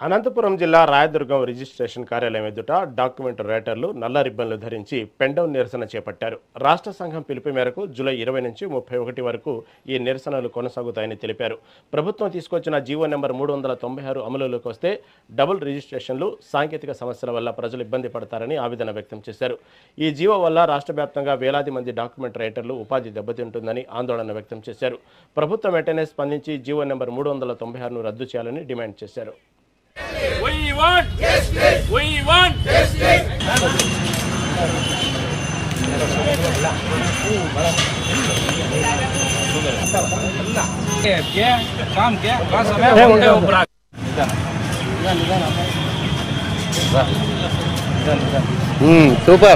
అనంతపురం జిల్లా రాయదుర్గం రిజిస్ట్రేషన్ కార్యాలయం ఎదుట డాక్యుమెంట్ రైటర్లు నల్ల రిబ్బన్లు ధరించి పెండౌన్ నిరసన చేపట్టారు. రాష్ట్ర సంఘం పిలుపు మేరకు జూలై 20 నుంచి 31 వరకు ఈ నిరసనలు కొనసాగుతాయని తెలిపారు. ప్రభుత్వం తీసుకొచ్చిన జీవో నెంబర్ 396 అమలులోకి వస్తే డబుల్ రిజిస్ట్రేషన్లు, సాంకేతిక సమస్యల వల్ల ప్రజలు ఇబ్బంది పడతారని ఆవేదన వ్యక్తం చేశారు. ఈ జీవో వల్ల రాష్ట్ర వ్యాప్తంగా వేలాది మంది డాక్యుమెంట్ రైటర్లు ఉపాధి దెబ్బతింటుందని ఆందోళన వ్యక్తం చేశారు. ప్రభుత్వం వెంటనే స్పందించి జీవో నెంబర్ 396ను రద్దు చేయాలని డిమాండ్ చేశారు. We want justice. We want justice. क्या काम क्या super